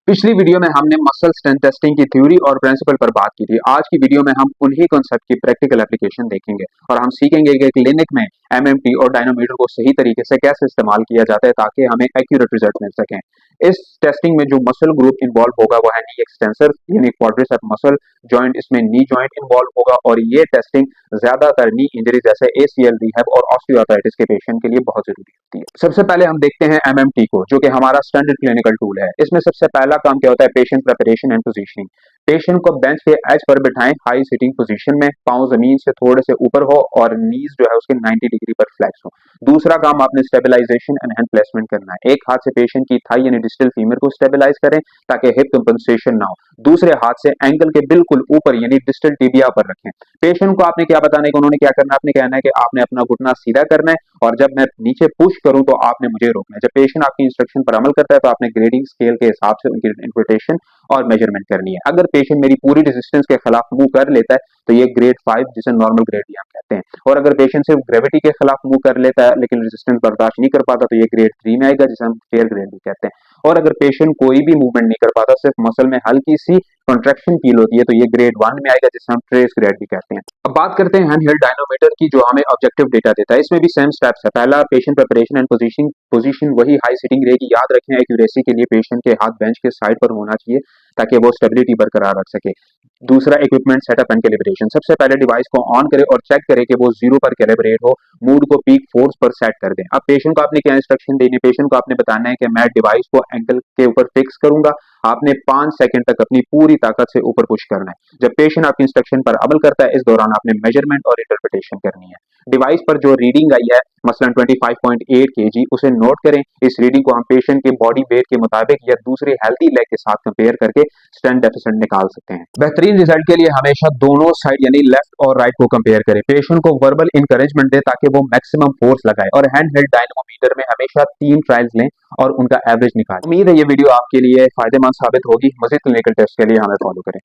पिछली वीडियो में हमने मसल स्ट्रेंथ टेस्टिंग की थ्योरी और प्रिंसिपल पर बात की थी। आज की वीडियो में हम उन्हीं कॉन्सेप्ट की प्रैक्टिकल एप्लीकेशन देखेंगे और हम सीखेंगे कि क्लिनिक में एमएमटी और डायनोमीटर को सही तरीके से कैसे इस्तेमाल किया जाता है ताकि हमें एक्यूरेट रिजल्ट मिल सकें। इस टेस्टिंग में जो मसल ग्रुप इन्वॉल्व होगा वो है नी एक्सटेंसर यानी क्वाड्रिसेप मसल जॉइंट, इसमें नी जॉइंट इन्वॉल्व होगा और ये टेस्टिंग ज्यादातर नी इंजरी जैसे एसीएल, रिहैब और ऑस्टियोआर्थराइटिस के पेशेंट के लिए बहुत जरूरी होती है। सबसे पहले हम देखते हैं एमएमटी को, जो कि हमारा स्टैंडर्ड क्लिनिकल टूल है। इसमें सबसे पहला काम क्या होता है? Patient preparation and positioning. Patient को बेंच के as per बिठाएं high sitting position में, पांव जमीन से थोड़े से ऊपर हो और नीज जो है उसके 90 डिग्री पर फ्लेक्स हो। दूसरा काम आपने स्टेबलाइजेशन एंड हैंड प्लेसमेंट करना है। एक हाथ से पेशेंट की थाई यानी डिस्टल फीमर को स्टेबलाइज करें ताकि हिप कंपनसेशन ना हो। दूसरे हाथ से एंकल के बिल्कुल ऊपर यानी डिस्टल टिबिया पर रखें। पेशेंट को आपने क्या बताना है कि उन्होंने क्या करना है? आपने कहना है कि आपने अपना घुटना सीधा करना है और जब मैं नीचे पुश करूं तो आपने मुझे रोकना है। जब पेशेंट आपकी इंस्ट्रक्शन पर अमल करता है तो आपने ग्रेडिंग स्केल के हिसाब से उनकी इंटरप्रिटेशन और मेजरमेंट करनी है। अगर पेशेंट मेरी पूरी रेजिस्टेंस के खिलाफ मूव कर लेता है तो ये ग्रेड 5 जिसे नॉर्मल ग्रेड भी हम कहते हैं, और अगर पेशेंट सिर्फ ग्रेविटी के खिलाफ मूव कर लेता है लेकिन रेजिस्टेंस बर्दाश्त नहीं कर पाता तो ये ग्रेड 3 में आएगा जिसे हम फेयर ग्रेड भी कहते हैं। और अगर पेशेंट कोई भी मूवमेंट नहीं कर पाता, सिर्फ मसल में हल्की सी कॉन्ट्रैक्शन फील होती है, तो ये ग्रेड 1 में आएगा जिसे हम ट्रेस ग्रेड भी कहते हैं। अब बात करते हैं हैंडहेल्ड डायनोमीटर की, जो हमें ऑब्जेक्टिव डेटा देता है। इसमें भी सेम स्टेप्स है। पहला पेशेंट प्रिपरेशन एंड पोजीशन वही हाई सिटिंग रहेगी। याद रखें एक्यूरेसी के लिए पेशेंट के हाथ बेंच के साइड पर होना चाहिए ताकि वो स्टेबिलिटी बरकरार रख सके। दूसरा इक्विपमेंट सेटअप एंड कैलिब्रेशन। सबसे पहले डिवाइस को ऑन करें और चेक करें कि वो 0 पर कैलिब्रेट हो। मूड को पीक फोर्स पर सेट कर दें। अब पेशेंट को आपने क्या इंस्ट्रक्शन देनी है? पेशेंट को आपने बताना है कि मैं डिवाइस को एंकल के ऊपर फिक्स करूंगा। आपने 5 सेकंड तक अपनी पूरी ताकत से ऊपर पुश करना है। जब पेशेंट आपकी इंस्ट्रक्शन पर अमल करता है, इस दौरान आपने मेजरमेंट और इंटरप्रिटेशन करनी है। डिवाइस पर जो रीडिंग आई है मसलन 25.8 kg, उसे नोट करें। इस रीडिंग को हम पेशेंट के बॉडी वेट के मुताबिक या दूसरे हेल्दी लेग के साथ कंपेयर करके स्ट्रेंथ डेफिसिट निकाल सकते हैं। बेहतरीन रिजल्ट के लिए हमेशा दोनों साइड यानी लेफ्ट और राइट को कंपेयर करें। पेशेंट को वर्बल इंकरेजमेंट दे ताकि वो मैक्सिमम फोर्स लगाए और हैंड हेल्ड डायनोमीटर में हमेशा 3 ट्रायल्स लें और उनका एवरेज निकालें। उम्मीद है ये वीडियो आपके लिए फायदेमंद साबित होगी। मजीद क्लिनिकल टेस्ट के लिए हमें फॉलो करें।